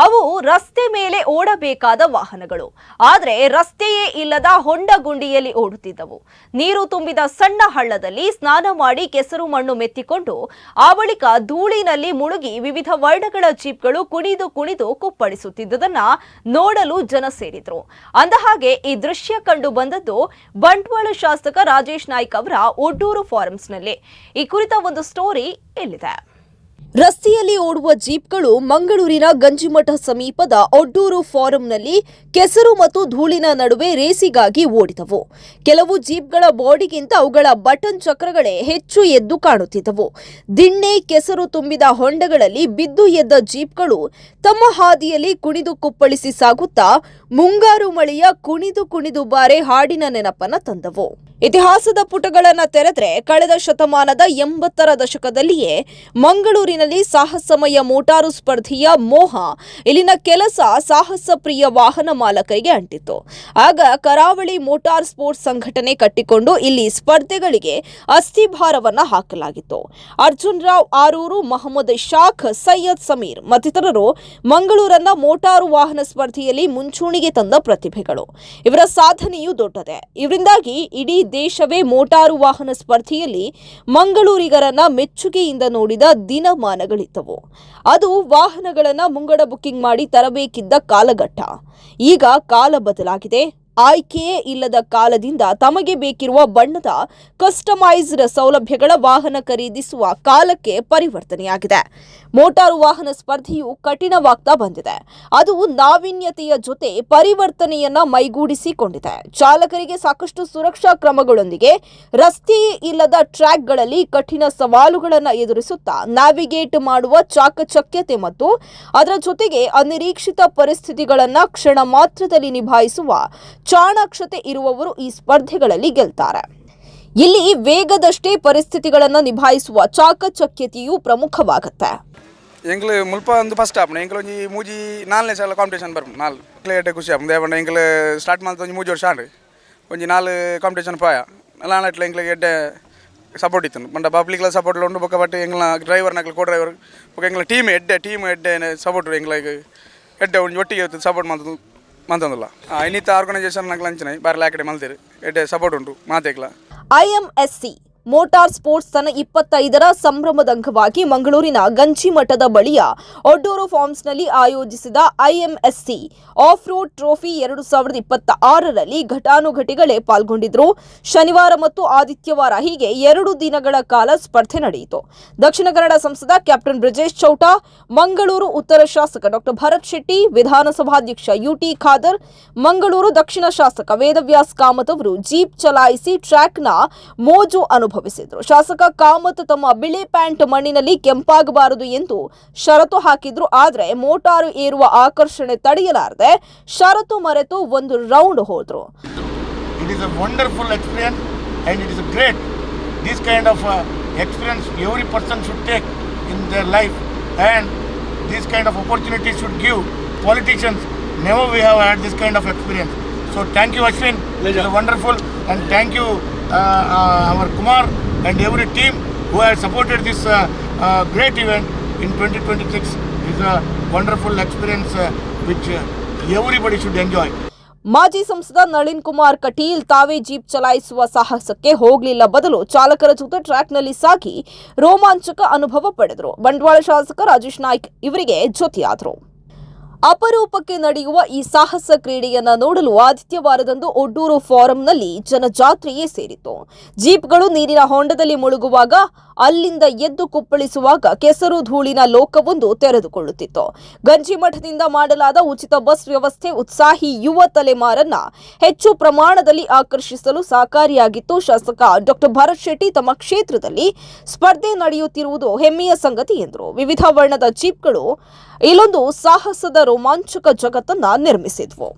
ಅವು ರಸ್ತೆ ಮೇಲೆ ಓಡಬೇಕಾದ ವಾಹನಗಳು. ಆದರೆ ರಸ್ತೆಯೇ ಇಲ್ಲದ ಹೊಂಡ ಗುಂಡಿಯಲ್ಲಿ ಓಡುತ್ತಿದ್ದವು. ನೀರು ತುಂಬಿದ ಸಣ್ಣ ಹಳ್ಳದಲ್ಲಿ ಸ್ನಾನ ಮಾಡಿ ಕೆಸರು ಮಣ್ಣು ಮೆತ್ತಿಕೊಂಡು ಆ ಬಳಿಕ ಧೂಳಿನಲ್ಲಿ ಮುಳುಗಿ ವಿವಿಧ ವರ್ಣಗಳ ಜೀಪ್ಗಳು ಕುಣಿದು ಕುಣಿದು ಕುಪ್ಪಳಿಸುತ್ತಿದ್ದುದನ್ನ ನೋಡಲು ಜನ ಸೇರಿದ್ರು. ಅಂದಹಾಗೆ ಈ ದೃಶ್ಯ ಕಂಡು ಬಂದದ್ದು ಬಂಟ್ವಾಳ ಶಾಸಕ ರಾಜೇಶ್ ನಾಯ್ಕ್ ಅವರ ಒಡ್ಡೂರು ಫಾರ್ಮ್ಸ್ನಲ್ಲಿ. ಈ ಕುರಿತ ಒಂದು ಸ್ಟೋರಿ ಇಲ್ಲಿದೆ. ರಸ್ತೆಯಲ್ಲಿ ಓಡುವ ಜೀಪ್ಗಳು ಮಂಗಳೂರಿನ ಗಂಜಿಮಠ ಸಮೀಪದ ಒಡ್ಡೂರು ಫಾರಂನಲ್ಲಿ ಕೆಸರು ಮತ್ತು ಧೂಳಿನ ನಡುವೆ ರೇಸಿಗಾಗಿ ಓಡಿದವು. ಕೆಲವು ಜೀಪ್ಗಳ ಬಾಡಿಗಿಂತ ಅವುಗಳ ಬಟನ್ ಚಕ್ರಗಳೇ ಹೆಚ್ಚು ಎದ್ದು ಕಾಣುತ್ತಿದ್ದವು. ದಿಣ್ಣೆ ಕೆಸರು ತುಂಬಿದ ಹೊಂಡಗಳಲ್ಲಿ ಬಿದ್ದು ಎದ್ದ ಜೀಪ್ಗಳು ತಮ್ಮ ಹಾದಿಯಲ್ಲಿ ಕುಣಿದು ಕುಪ್ಪಳಿಸಿ ಸಾಗುತ್ತಾ ಮುಂಗಾರು ಮಳೆಯ ಕುಣಿದು ಕುಣಿದು ಬಾರೆ ಹಾಡಿನ ನೆನಪನ್ನ ತಂದವು. ಇತಿಹಾಸದ ಪುಟಗಳನ್ನು ತೆರೆದ್ರೆ ಕಳೆದ ಶತಮಾನದ 80ರ ದಶಕದಲ್ಲಿಯೇ ಮಂಗಳೂರಿನಲ್ಲಿ ಸಾಹಸಮಯ ಮೋಟಾರು ಸ್ಪರ್ಧೆಯ ಮೋಹ ಇಲ್ಲಿನ ಕೆಲಸ ಸಾಹಸ ಪ್ರಿಯ ವಾಹನ ಮಾಲಕರಿಗೆ ಅಂಟಿತ್ತು. ಆಗ ಕರಾವಳಿ ಮೋಟಾರ್ ಸ್ಪೋರ್ಟ್ಸ್ ಸಂಘಟನೆ ಕಟ್ಟಿಕೊಂಡು ಇಲ್ಲಿ ಸ್ಪರ್ಧೆಗಳಿಗೆ ಅಸ್ಥಿಭಾರವನ್ನ ಹಾಕಲಾಗಿತ್ತು. ಅರ್ಜುನ್ ರಾವ್ ಆರೂರು, ಮಹಮ್ಮದ್ ಶಾಖ್, ಸೈಯದ್ ಸಮೀರ್ ಮತ್ತಿತರರು ಮಂಗಳೂರನ್ನ ಮೋಟಾರು ವಾಹನ ಸ್ಪರ್ಧೆಯಲ್ಲಿ ಮುಂಚೂಣಿಗೆ ತಂದ ಪ್ರತಿಭೆಗಳು. ಇವರ ಸಾಧನೆಯೂ ದೊಡ್ಡದೆ. ಇವರಿಂದಾಗಿ ಇಡೀ ದೇಶವೇ ಮೋಟಾರು ವಾಹನ ಸ್ಪರ್ಧೆಯಲ್ಲಿ ಮಂಗಳೂರಿಗರನ್ನ ಮೆಚ್ಚುಗೆಯಿಂದ ನೋಡಿದ ದಿನಮಾನಗಳಿದ್ದವು. ಅದು ವಾಹನಗಳನ್ನ ಮುಂಗಡ ಬುಕ್ಕಿಂಗ್ ಮಾಡಿ ತರಬೇಕಿದ್ದ ಕಾಲಘಟ್ಟ. ಈಗ ಕಾಲ ಬದಲಾಗಿದೆ. ಆಯ್ಕೆಯೇ ಇಲ್ಲದ ಕಾಲದಿಂದ ತಮಗೆ ಬೇಕಿರುವ ಬಣ್ಣದ ಕಸ್ಟಮೈಸ್ಡ್ ಸೌಲಭ್ಯಗಳ ವಾಹನ ಖರೀದಿಸುವ ಕಾಲಕ್ಕೆ ಪರಿವರ್ತನೆಯಾಗಿದೆ. ಮೋಟಾರು ವಾಹನ ಸ್ಪರ್ಧೆಯು ಕಠಿಣವಾಗ್ತಾ ಬಂದಿದೆ. ಅದು ನಾವೀನ್ಯತೆಯ ಜೊತೆ ಪರಿವರ್ತನೆಯನ್ನ ಮೈಗೂಡಿಸಿಕೊಂಡಿದೆ. ಚಾಲಕರಿಗೆ ಸಾಕಷ್ಟು ಸುರಕ್ಷಾ ಕ್ರಮಗಳೊಂದಿಗೆ ರಸ್ತೆಯೇ ಇಲ್ಲದ ಟ್ರ್ಯಾಕ್ಗಳಲ್ಲಿ ಕಠಿಣ ಸವಾಲುಗಳನ್ನು ಎದುರಿಸುತ್ತಾ ನ್ಯಾವಿಗೇಟ್ ಮಾಡುವ ಚಾಕಚಕ್ಯತೆ ಮತ್ತು ಅದರ ಜೊತೆಗೆ ಅನಿರೀಕ್ಷಿತ ಪರಿಸ್ಥಿತಿಗಳನ್ನು ಕ್ಷಣ ಮಾತ್ರದಲ್ಲಿ ನಿಭಾಯಿಸುವ ಚಾಣಾಕ್ಷತೆ ಇರುವವರು ಈ ಸ್ಪರ್ಧೆಗಳಲ್ಲಿ ಗೆಲ್ತಾರೆ. ಇಲ್ಲಿ ವೇಗದಷ್ಟೇ ಪರಿಸ್ಥಿತಿಗಳನ್ನು ನಿಭಾಯಿಸುವ ಚಾಕಚಕ್ಯತೆಯು ಪ್ರಮುಖವಾಗುತ್ತೆ. ಎಂಗ್ಲು ಮುಲ್ಪ ಒಂದು ಫಸ್ಟ್ ಆಪಣ ಎಂಗ್ಲು ಒಂಜಿ ಮೂಜಿ 4ನೇ ಸಲ ಕಾಂಪಿಟೇಷನ್ ಬರ್ಪು 4 ಕ್ಲೇಟ್ ಖುಷಿ ಆಪುಂಡು ಏಪಂಡ ಎಂಗ್ಲು ಸ್ಟಾರ್ಟ್ ಮಾಡ್ತಾ ಒಂಜಿ 3 ವರ್ಷ ಆಂಡ್ರಿ ಒಂಜಿ 4 ಕಾಂಪಿಟೇಷನ್ ಪಾಯ ಅಲ್ಲ ಎಂಗ್ಲಿಗೆ ಎಡ್ಡೆ ಸಪೋರ್ಟ್ ಇತ್ತು ಬಂಡ ಪಬ್ಲಿಕ್ಲ ಸಪೋರ್ಟ್ ಉಂಡು ಬೊಕ್ಕ ಬಟ್ ಎಂಗ್ಲ ಡ್ರೈವರ್ ನಕ್ಲು ಕೋ ಡ್ರೈವರ್ ಬೊಕ್ಕ ಎಂಗ್ಲ ಟೀಮ್ ಎಡ್ಡೆ ಸಪೋರ್ಟ್ ಎಂಗ್ಲಿಗೆ ಎಡ್ಡೆ ಒಂಜಿ ಒಟ್ಟಿಗೆ ಸಪೋರ್ಟ್ ಮಂತಂದಿಲ್ಲ ಇನ್ನಿತ ಆರ್ಗನೈಸೇಷನ್ ನಕ್ಲು ಅಂಚನೆ ಬಾರಿ ಲಾಕಡೆ ಮಲ್ತೀರಿ ಎಡ್ಡೆ ಸಪೋರ್ಟ್ ಉಂಟು ಮಾತೇಕ್ಲ. IMSC ಮೋಟಾರ್ ಸ್ಪೋರ್ಟ್ಸ್ ತನ್ನ 25ರ ಸಂಭ್ರಮದ ಅಂಗವಾಗಿ ಮಂಗಳೂರಿನ ಗಂಜಿಮಠದ ಬಳಿಯ ಒಡ್ಡೂರು ಫಾರ್ಮ್ಸ್ನಲ್ಲಿ ಆಯೋಜಿಸಿದ IMSC ಆಫ್ ರೋಡ್ ಟ್ರೋಫಿ 2026ರಲ್ಲಿ ಘಟಾನುಘಟಿಗಳೇ ಪಾಲ್ಗೊಂಡಿದ್ರು. ಶನಿವಾರ ಮತ್ತು ಆದಿತ್ಯವಾರ ಹೀಗೆ 2 ದಿನಗಳ ಕಾಲ ಸ್ಪರ್ಧೆ ನಡೆಯಿತು. ದಕ್ಷಿಣ ಕನ್ನಡ ಸಂಸದ ಕ್ಯಾಪ್ಟನ್ ಬ್ರಿಜೇಶ್ ಚೌಟಾ, ಮಂಗಳೂರು ಉತ್ತರ ಶಾಸಕ ಡಾಕ್ಟರ್ ಭರತ್ ಶೆಟ್ಟಿ, ವಿಧಾನಸಭಾಧ್ಯಕ್ಷ UT ಖಾದರ್, ಮಂಗಳೂರು ದಕ್ಷಿಣ ಶಾಸಕ ವೇದವ್ಯಾಸ್ ಕಾಮತ್ ಅವರು ಜೀಪ್ ಚಲಾಯಿಸಿ ಟ್ರ್ಯಾಕ್ನ ಮೋಜು ಅನುಭವಿಸಿದ್ರು. ಶಾಸಕ ಕಾಮತ್ ತಮ್ಮ ಬಿಳಿ ಪ್ಯಾಂಟ್ ಮಣ್ಣಿನಲ್ಲಿ ಕೆಂಪಾಗಬಾರದು ಎಂದು ಷರತ್ತು ಹಾಕಿದ್ರು. ಆದ್ರೆ ಮೋಟಾರು ಏರುವ ಆಕರ್ಷಣೆ ತಡೆಯಲಾರದೆ ಷರತ್ತು ಮರೆತು ಒಂದು ರೌಂಡ್ ಹೋದ್ರು. It is a wonderful experience and it is a great. This kind of experience every person should take in their life and this kind of opportunity should give politicians. Never we have had this kind of experience. So thank you Ashwin, it is wonderful and thank you our Kumar and every team who has supported this great event in 2026. It is a wonderful experience which everybody should enjoy. ಮಾಜಿ ಸಂಸದ ನಳಿನ್ ಕುಮಾರ್ ಕಟೀಲ್ ತಾವೇ jeep ಚಲಾಯಿಸುವ ಸಾಹಸಕ್ಕೆ ಹೋಗಲಿಲ್ಲ, ಬದಲು ಚಾಲಕರ ಜೊತೆ ಟ್ರ್ಯಾಕ್ನಲ್ಲಿ ಸಾಗಿ ರೋಮಾಂಚಕ ಅನುಭವ ಪಡೆದರು. ಬಂಟ್ವಾಳ ಶಾಸಕ ರಾಜೇಶ್ ನಾಯ್ಕ್ ಇವರಿಗೆ ಜೊತೆಯಾದರು. ಅಪರೂಪಕ್ಕೆ ನಡೆಯುವ ಈ ಸಾಹಸ ಕ್ರೀಡೆಯನ್ನ ನೋಡಲು ಆದಿತ್ಯವಾರದಂದು ಒಡ್ಡೂರು ಫಾರಂನಲ್ಲಿ ಜನಜಾತ್ರೆಯೇ ಸೇರಿತ್ತು. ಜೀಪ್ಗಳು ನೀರಿನ ಹೊಂಡದಲ್ಲಿ ಮುಳುಗುವಾಗ ಅಲ್ಲಿಂದ ಎದ್ದು ಕುಪ್ಪಳಿಸುವಾಗ ಕೆಸರು ಧೂಳಿನ ಲೋಕವೊಂದು ತೆರೆದುಕೊಳ್ಳುತ್ತಿತ್ತು. ಗಂಜಿಮಠದಿಂದ ಮಾಡಲಾದ ಉಚಿತ ಬಸ್ ವ್ಯವಸ್ಥೆ ಉತ್ಸಾಹಿ ಯುವ ತಲೆಮಾರನ್ನ ಹೆಚ್ಚು ಪ್ರಮಾಣದಲ್ಲಿ ಆಕರ್ಷಿಸಲು ಸಹಕಾರಿಯಾಗಿತ್ತು. ಶಾಸಕ ಡಾಕ್ಟರ್ ಭರತ್ ಶೆಟ್ಟಿ ತಮ್ಮ ಕ್ಷೇತ್ರದಲ್ಲಿ ಸ್ಪರ್ಧೆ ನಡೆಯುತ್ತಿರುವುದು ಹೆಮ್ಮೆಯ ಸಂಗತಿ ಎಂದರು. ವಿವಿಧ ವರ್ಣದ ಜೀಪ್ಗಳು ಇಲ್ಲೊಂದು ಸಾಹಸದ ರೋಮಾಂಚಕ ಜಗತ್ತನ್ನ ನಿರ್ಮಿಸಿದ್ವು.